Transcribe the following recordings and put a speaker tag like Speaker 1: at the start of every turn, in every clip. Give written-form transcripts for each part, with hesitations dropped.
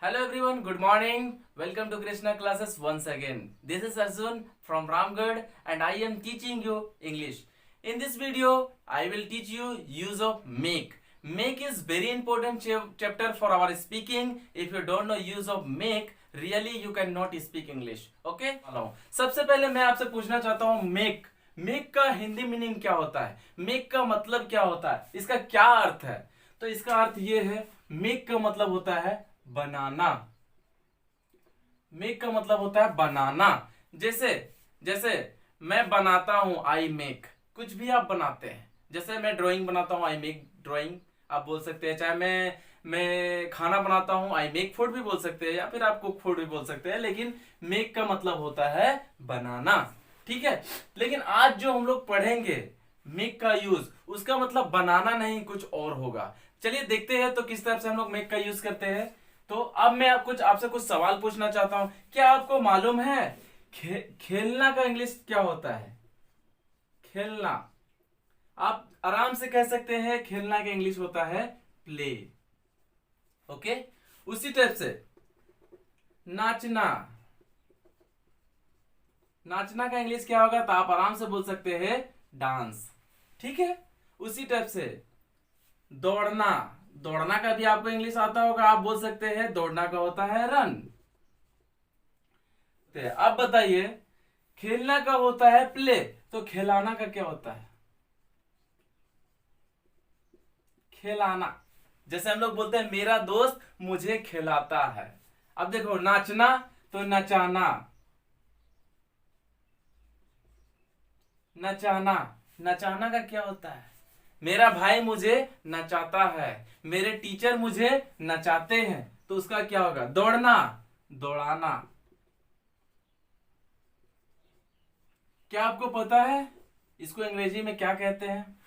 Speaker 1: Hello everyone, good morning. Welcome to Krishna classes once again. This is Arjun from Ramgarh and I am teaching you English. In this video, I will teach you use of make. Make is very important chapter for our speaking. If you don't know use of make, really you cannot speak English. Okay? सबसे पहले मैं आपसे पूछना चाहता हूँ make. Make का Hindi meaning क्या होता है? मेक का मतलब क्या होता है? इसका क्या अर्थ है? तो इसका अर्थ ये है, मेक का मतलब होता है बनाना। मेक का मतलब होता है बनाना। जैसे जैसे मैं बनाता हूं, आई मेक। कुछ भी आप बनाते हैं, जैसे मैं ड्राइंग बनाता हूं, आई मेक ड्राइंग आप बोल सकते हैं। चाहे मैं खाना बनाता हूं, आई मेक फूड भी बोल सकते हैं, या फिर आप कुक फूड भी बोल सकते हैं। लेकिन मेक का मतलब होता है बनाना, ठीक है। लेकिन आज जो हम लोग पढ़ेंगे मेक का यूज, उसका मतलब बनाना नहीं, कुछ और होगा। चलिए देखते हैं तो किस तरह से हम लोग मेक का यूज करते हैं। तो अब मैं आपसे कुछ सवाल पूछना चाहता हूं। क्या आपको मालूम है खेलना का इंग्लिश क्या होता है? खेलना आप आराम से कह सकते हैं, खेलना का इंग्लिश होता है प्ले। ओके, उसी टाइप से नाचना, नाचना का इंग्लिश क्या होगा? तो आप आराम से बोल सकते हैं डांस, ठीक है। उसी टाइप से दौड़ना, दौड़ना का भी आपको इंग्लिश आता होगा, आप बोल सकते हैं दौड़ना का होता है रन। अब बताइए खेलना का होता है प्ले, तो खिलाना का क्या होता है? खिलाना। जैसे हम लोग बोलते हैं मेरा दोस्त मुझे खिलाता है। अब देखो नाचना तो नचाना, नचाना, नचाना का क्या होता है? मेरा भाई मुझे नचाता है, मेरे टीचर मुझे नचाते हैं, तो उसका क्या होगा? दौड़ना, दौड़ाना। क्या आपको पता है इसको अंग्रेजी में क्या कहते हैं?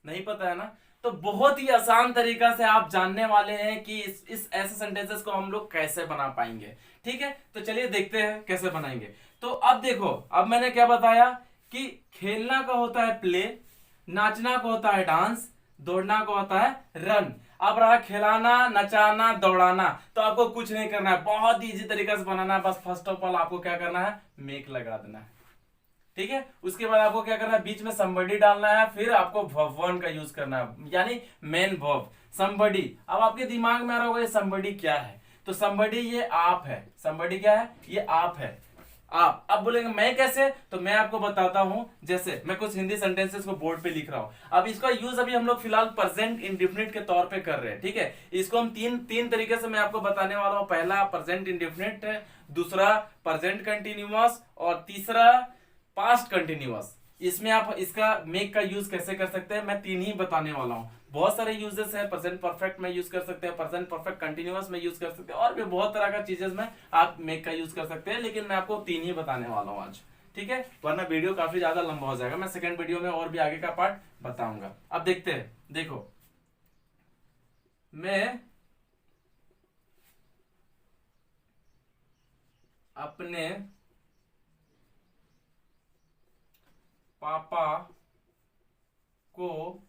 Speaker 1: नहीं पता है ना? तो बहुत ही आसान तरीका से आप जानने वाले हैं कि इस ऐसे सेंटेंसेस को हम लोग कैसे बना पाएंगे, ठीक है। तो चलिए देखते हैं कैसे बनाएंगे। तो अब देखो, अब मैंने क्या बताया कि खेलना का होता है प्ले, नाचना को होता है डांस, दौड़ना को होता है रन। अब रहा खिलाना, नचाना, दौड़ाना, तो आपको कुछ नहीं करना है, बहुत इजी तरीका से बनाना है। बस फर्स्ट ऑफ ऑल आपको क्या करना है? मेक लगा देना है, ठीक है। उसके बाद आपको क्या करना है? बीच में somebody डालना है, फिर आपको verb one का यूज करना है, यानी मेन verb somebody। अब आपके दिमाग में आ रहा होगा ये somebody क्या है? तो somebody ये आप है। somebody क्या है? ये आप है, आप। अब बोलेंगे मैं कैसे? तो मैं आपको बताता हूं। जैसे मैं कुछ हिंदी सेंटेंसेस को बोर्ड पे लिख रहा हूं। अब इसका यूज अभी हम लोग फिलहाल प्रेजेंट इंडेफिनिट के तौर पे कर रहे हैं, ठीक है। इसको हम तीन तरीके से मैं आपको बताने वाला हूं। पहला प्रेजेंट इंडेफिनिट है, दूसरा प्रेजेंट कंटिन्यूअस, और तीसरा पास्ट कंटिन्यूअस। इसमें आप इसका मेक का यूज कैसे कर सकते हैं, मैं तीन ही बताने वाला हूं। बहुत सारे यूजेस है, प्रेजेंट परफेक्ट में यूज कर सकते हैं, प्रेजेंट परफेक्ट कंटिन्यूअस में यूज कर सकते हैं, और भी बहुत तरह का चीजेस में आप मेक का यूज कर सकते हैं। लेकिन मैं आपको तीन ही बताने वाला हूं आज, ठीक है, वरना वीडियो काफी ज्यादा लंबा हो जाएगा। मैं सेकंड वीडियो में और भी आगे का पार्ट बताऊंगा। अब देखते हैं, देखो मैं अपने पापा को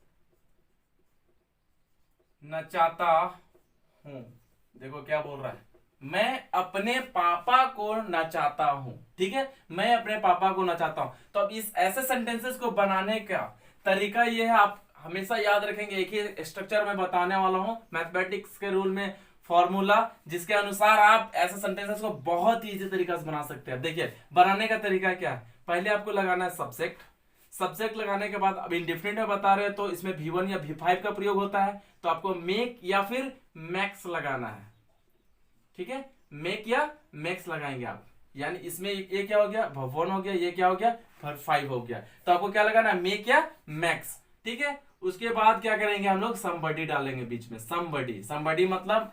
Speaker 1: नचाता हूं। देखो क्या बोल रहा है, मैं अपने पापा को नचाता हूं, ठीक है। मैं अपने पापा को नचाता हूं। तो अब इस ऐसे सेंटेंसेस को बनाने का तरीका ये है, आप हमेशा याद रखेंगे, एक ही स्ट्रक्चर में बताने वाला हूं, मैथमेटिक्स के रूल में फॉर्मूला, जिसके अनुसार आप ऐसे सेंटेंसेस को बहुत ही इजी तरीका से बना सकते हैं। देखिए बनाने का तरीका क्या है, पहले आपको लगाना है सब्जेक्ट। सब्जेक्ट लगाने के बाद अब इंडेफिनिट में बता रहे हैं तो इसमें V1 या V5 का प्रयोग होता है, तो आपको मेक या फिर मैक्स लगाना है, ठीक है। मेक या मैक्स लगाएंगे आप, यानी इसमें ये क्या हो गया? V1 हो गया, ये क्या हो गया? V5 हो गया। तो आपको क्या लगाना है? मेक या मैक्स, ठीक है। उसके बाद क्या करेंगे हम लोग? somebody डालेंगे बीच में। somebody मतलब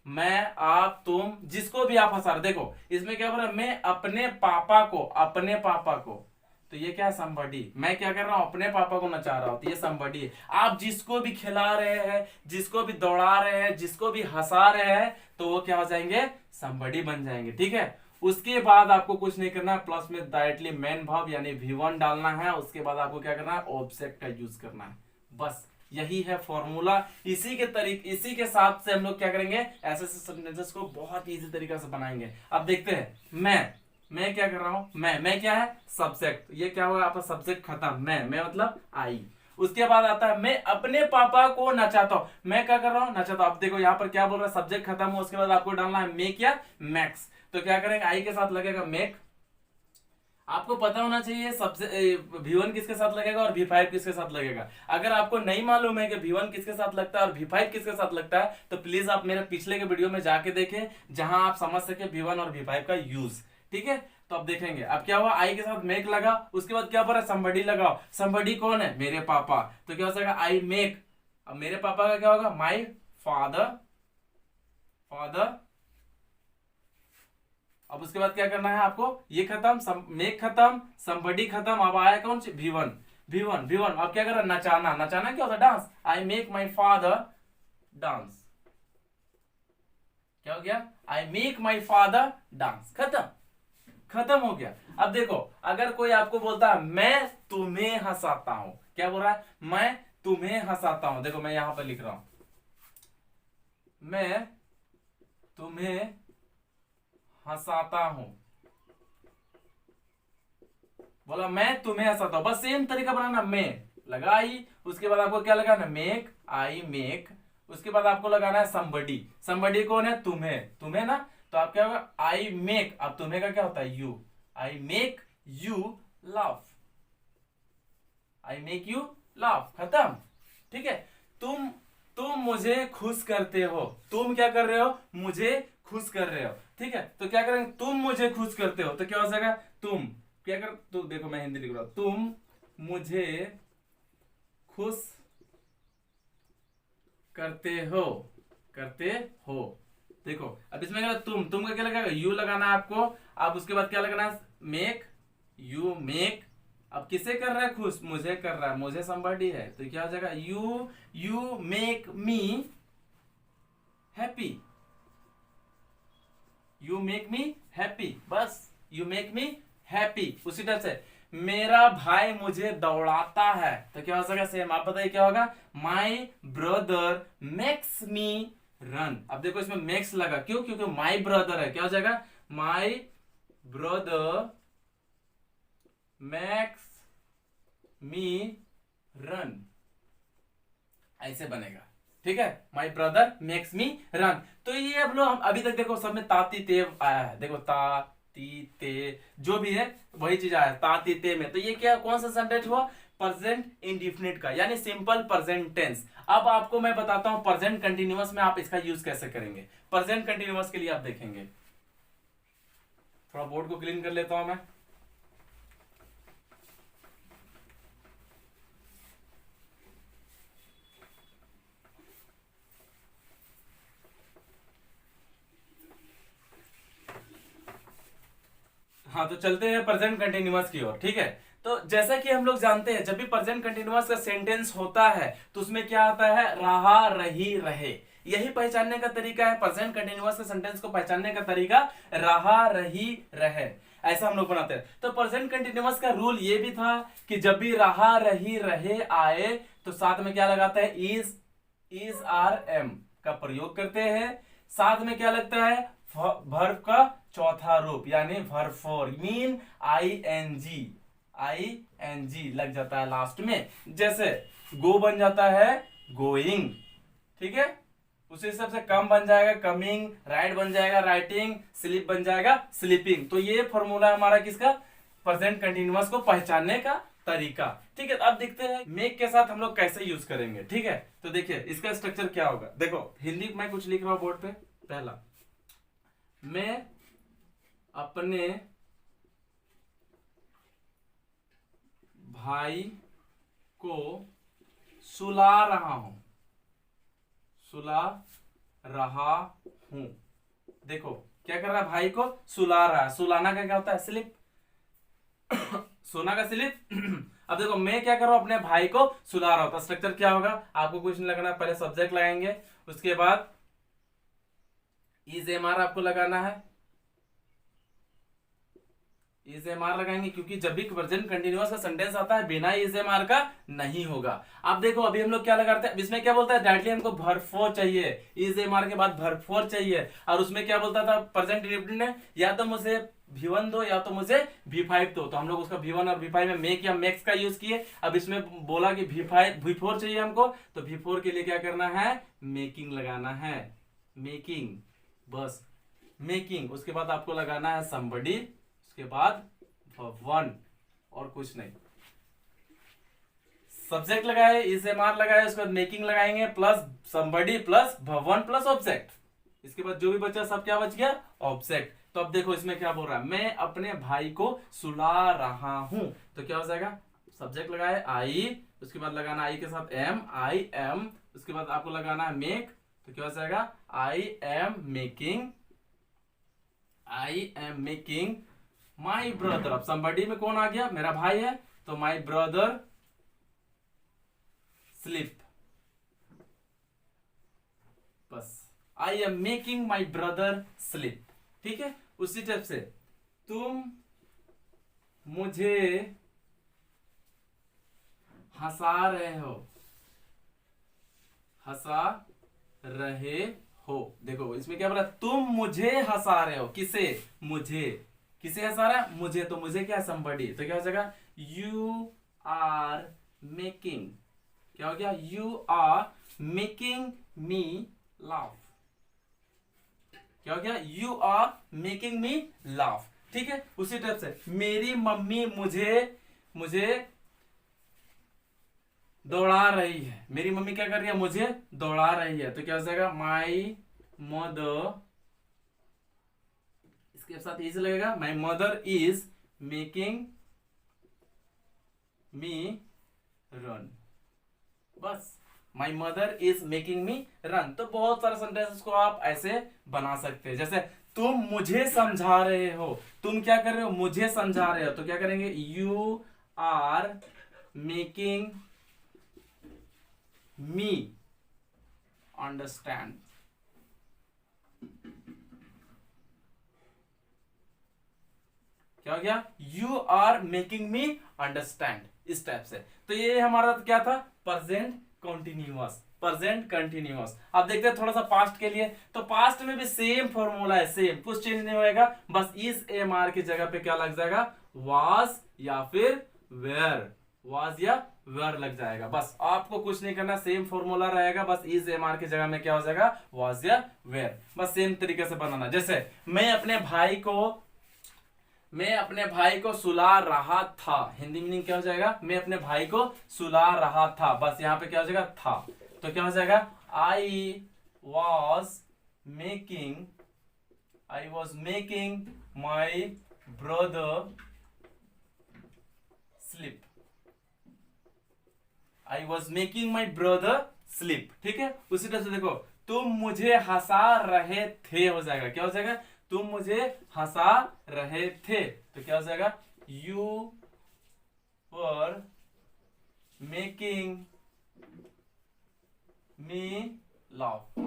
Speaker 1: मैं, आप, तुम, जिसको भी आप हंसा रहे। देखो इसमें क्या बोल रहा है? मैं अपने पापा को, अपने पापा को, तो ये क्या है? somebody। मैं क्या कर रहा हूं? अपने पापा को नचा रहा हूं, तो ये somebody है। आप जिसको भी खिला रहे हैं, जिसको भी दौड़ा रहे हैं, जिसको भी हंसा रहे हैं, तो वो क्या हो जाएंगे? somebody बन जाएंगे, ठीक है। उसके बाद आपको कुछ नहीं करना है, प्लस में डायरेक्टली मेन वर्ब यानी V1 डालना है। उसके बाद आपको क्या करना है? ऑब्जेक्ट का यूज करना है। बस यही है फॉर्मूला। इसी के साथ से हम लोग क्या करेंगे, ऐसे सेंटेंसेस को बहुत इजी तरीका से बनाएंगे। अब देखते हैं, मैं क्या कर रहा हूं, मैं क्या है, सब्जेक्ट। ये क्या होगा आपका सब्जेक्ट खत्म, मैं मतलब आई। उसके बाद आता है मैं अपने पापा को नचाता हूं। मैं क्या कर रहा हूं, नचाता हूं। अब देखो यहाँ पर क्या बोल रहा है, सब्जेक्ट खत्म हुआ, उसके बाद आपको डालना है मेक या मैक्स। तो क्या करेंगे, आई के साथ लगेगा मेक। आपको पता होना चाहिए सबसे V1 किसके साथ लगेगा और V5 किसके साथ लगेगा। अगर आपको नहीं मालूम है कि V1 किसके साथ लगता है और V5 किसके साथ लगता है, तो प्लीज आप मेरे पिछले के वीडियो में जाके देखें, जहां आप समझ सके V1 और V5 का यूज। ठीक है, तो अब देखेंगे। अब क्या हुआ, आई के साथ मेक लगा, उसके बाद क्या बोला, somebody लगाओ। somebody कौन है, मेरे पापा। तो क्या हो जाएगा, आई मेक। अब मेरे पापा का क्या होगा, माई फादर। अब उसके बाद क्या करना है आपको, ये खत्म, मेक खत्म, somebody खत्म। अब आया कौन सी, V1। अब क्या कर रहा है, नचाना। नचाना क्या होता है, dance. I make my father dance. क्या हो गया, I make my father dance. खत्म हो गया। अब देखो, अगर कोई आपको बोलता है मैं तुम्हें हंसाता हूं, क्या बोल रहा है, मैं तुम्हें हंसाता हूं। देखो मैं यहां पर लिख रहा हूं, मैं तुम्हें हंसाता हूं। बोला मैं तुम्हें हंसाता हूं, बस सेम तरीका बनाना। मैं लगाई, उसके बाद आपको क्या लगाना, मेक, आई मेक। उसके बाद आपको लगाना है somebody कौन है, तुम्हें ना। तो आप क्या होगा, आई मेक। अब तुम्हें का क्या होता है, you. I make you laugh. I make you laugh, खत्म। ठीक है, तुम तुम मुझे खुश करते हो। तुम क्या कर रहे हो, मुझे खुश कर रहे हो। ठीक है, तो क्या करेंगे, तुम मुझे खुश करते हो। तो क्या हो जाएगा, तुम क्या कर, तो देखो मैं हिंदी लिख रहा हूं, तुम मुझे खुश करते हो। देखो अब इसमें क्या, तुम का क्या लगेगा, यू लगाना है आपको। अब उसके बाद क्या लगाना है, मेक, यू मेक। अब किसे कर रहा है खुश, मुझे कर रहा है, मुझे somebody है। तो क्या हो जाएगा, you make me happy. You make me happy, बस यू मेक मी हैप्पी। उसी तरह से मेरा भाई मुझे दौड़ाता है। तो क्या हो जाएगा, सेम। आप बताइए क्या होगा, my brother makes me run. अब देखो इसमें मेक्स लगा, क्यों, क्योंकि माई ब्रदर है। क्या हो जाएगा, my brother max me run, ऐसे बनेगा। ठीक है, my brother makes me run. तो ये अब लोग, हम अभी तक देखो सब में ताती तेव आया है। देखो ता ती ते जो भी है वही चीज आया है ताती ते में। तो ये क्या, कौन सा सेंटेंस हुआ, प्रेजेंट इंडिफिनिट का, यानी सिंपल प्रेजेंट टेंस। अब आपको मैं बताता हूं प्रेजेंट कंटिन्यूअस में आप इसका यूज कैसे करेंगे। प्रेजेंट कंटिन्यूअस के लिए आप देखेंगे, थोड़ा बोर्ड को क्लीन कर लेता हूं मैं। हाँ, तो चलते हैं प्रेजेंट कंटिन्यूअस की ओर। ठीक है, तो जैसा कि हम लोग जानते हैं, जब भी प्रेजेंट कंटिन्यूअस का सेंटेंस होता है तो उसमें क्या आता है, रहा, रही, रहे। यही पहचानने का तरीका है, प्रेजेंट कंटिन्यूअस के सेंटेंस को पहचानने का तरीका रहा, रही, रहे, ऐसा हम लोग बनाते हैं। तो प्रेजेंट कंटिन्यूअस का रूल ये भी था कि जब भी रहा, रही, रहे आए तो साथ में क्या लगाता है, इज आर एम का प्रयोग करते हैं। साथ में क्या लगता है, वर्ब का चौथा रूप, यानी verb four, mean I N G लग जाता है लास्ट में। जैसे गो बन जाता है गोइंग। ठीक है, उसी हिसाब से कम बन जाएगा कमिंग, राइट बन जाएगा राइटिंग, स्लीप बन जाएगा स्लीपिंग। तो ये फॉर्मूला हमारा किसका, प्रेजेंट कंटिन्यूअस को पहचानने का तरीका। ठीक है, अब देखते हैं मेक के साथ हम लोग कैसे यूज करेंगे। ठीक है, तो देखिए इसका स्ट्रक्चर क्या होगा। देखो हिंदी में कुछ लिख रहा हूं बोर्ड पे। पहला, मैं अपने भाई को सुला रहा हूं, देखो क्या कर रहा है, भाई को सुला रहा है। सुलाना का क्या होता है, स्लिप। सोना का स्लिप। अब देखो मैं क्या कर रहा हूं, अपने भाई को सुला रहा हूं। तो स्ट्रक्चर क्या होगा, आपको कुछ नहीं लगाना, पहले सब्जेक्ट लगाएंगे, उसके बाद इज एम आर आपको लगाना है। इज एम आर लगाएंगे, क्योंकि जब भी प्रेजेंट कंटिन्यूअस का सेंटेंस आता है बिना इज एम आर का नहीं होगा। अब देखो अभी हम लोग क्या लगाते हैं, इसमें क्या बोलता है, डायरेक्टली हमको वर्ब फोर चाहिए, इज एम आर के बाद वर्ब फोर चाहिए। और उसमें क्या बोलता था प्रेजेंट इंडेफिनिट ने, या तो मुझे V1 दो या तो मुझे V5 दो, तो हम लोग उसका V1 और V5 में मेक या मैक्स का यूज किए। अब इसमें बोला कि V5 V4 चाहिए हमको, तो V4 के लिए क्या करना है, मेकिंग लगाना है, मेकिंग, बस मेकिंग। उसके बाद आपको लगाना है somebody, उसके बाद वन, और कुछ नहीं। सब्जेक्ट लगाए, इज एम आर लगाए, उसके बाद मेकिंग लगाएंगे plus somebody plus one plus object. इसके बाद जो भी बचा सब क्या बच गया, ऑब्जेक्ट। तो अब देखो इसमें क्या बोल रहा है, मैं अपने भाई को सुला रहा हूं, तो क्या हो जाएगा, सब्जेक्ट लगाए आई, उसके बाद लगाना आई के साथ एम, आई एम, उसके बाद आपको लगाना है मेक, तो क्या हो जाएगा, I am making, I am making my brother. अब somebody में कौन आ गया, मेरा भाई है, तो माई ब्रदर स्लीप, बस I am making my brother sleep. ठीक है, उसी टाइप से तुम मुझे हंसा रहे हो, हंसा रहे हो। देखो इसमें क्या बोला, तुम मुझे हंसा रहे हो, किसे, मुझे, किसे हंसा रहा है, मुझे, तो मुझे क्या, somebody, तो क्या हो जाएगा, यू आर मेकिंग, क्या हो गया, you are making me laugh, क्या हो गया, you are making me laugh. ठीक है, उसी टाइप से मेरी मम्मी मुझे दौड़ा रही है, मेरी मम्मी क्या कर रही है, मुझे दौड़ा रही है, तो क्या हो जाएगा, माई मदर, इसके साथ इज लगेगा, my mother is making me run, बस my mother is making me run. तो बहुत सारे सेंटेंसेस को आप ऐसे बना सकते हैं, जैसे तुम मुझे समझा रहे हो, तुम क्या कर रहे हो, मुझे समझा रहे हो, तो क्या करेंगे, you are making me understand, क्या हो गया, you are making me understand, इस टाइप से। तो ये हमारा क्या था, प्रेजेंट कंटिन्यूअस, प्रेजेंट कंटिन्यूअस। अब देखते हैं थोड़ा सा पास्ट के लिए, तो पास्ट में भी सेम फॉर्मूला है, सेम, कुछ चेंज नहीं होएगा, बस इज एम आर की जगह पे क्या लग जाएगा, वाज या फिर वेयर, वाज या वेयर लग जाएगा, बस आपको कुछ नहीं करना, सेम फॉर्मूला रहेगा, बस इज एम आर की जगह में क्या हो जाएगा, वाज या वेयर, बस सेम तरीके से बनाना। जैसे मैं अपने भाई को सुला रहा था, हिंदी मीनिंग क्या हो जाएगा, मैं अपने भाई को सुला रहा था, बस यहाँ पे क्या हो जाएगा, था, तो क्या हो जाएगा, I was making my brother sleep, I was making my brother sleep. ठीक है, उसी तरह से देखो, तुम मुझे हंसा रहे थे, हो जाएगा, क्या हो जाएगा, तुम मुझे हंसा रहे थे, तो क्या हो जाएगा, you were making me laugh,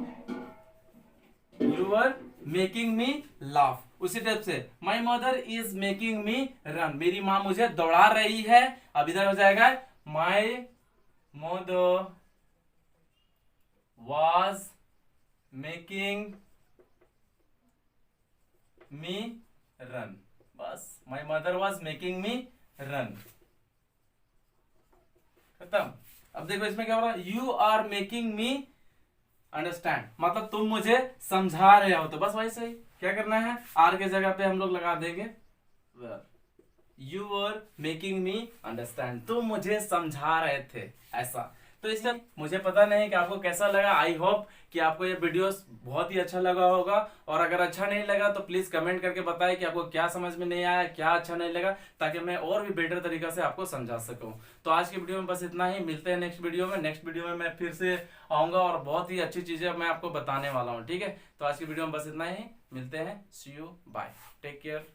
Speaker 1: you were making me laugh. उसी टाइप से माई mother is making me run, मेरी माँ मुझे दौड़ा रही है, अब इधर हो जाएगा, my mother was making me run, बस my mother was making me run, खत्म। अब देखो इसमें क्या हो रहा है, you are making me understand, मतलब तुम मुझे समझा रहे हो, तो बस वही सही, क्या करना है, आर के जगह पे हम लोग लगा देंगे you were making me understand, तुम मुझे समझा रहे थे, ऐसा। तो इसलिए मुझे पता नहीं कि आपको कैसा लगा, आई होप कि आपको ये वीडियो बहुत ही अच्छा लगा होगा, और अगर अच्छा नहीं लगा तो प्लीज कमेंट करके बताएं कि आपको क्या समझ में नहीं आया, क्या अच्छा नहीं लगा, ताकि मैं और भी बेटर तरीका से आपको समझा सकूं। तो आज की वीडियो में बस इतना ही, मिलते हैं नेक्स्ट वीडियो में। नेक्स्ट वीडियो में मैं फिर से आऊंगा और बहुत ही अच्छी चीजें मैं आपको बताने वाला हूँ। ठीक है, तो आज की वीडियो में बस इतना ही, मिलते हैं, सी यू, बाय, टेक केयर।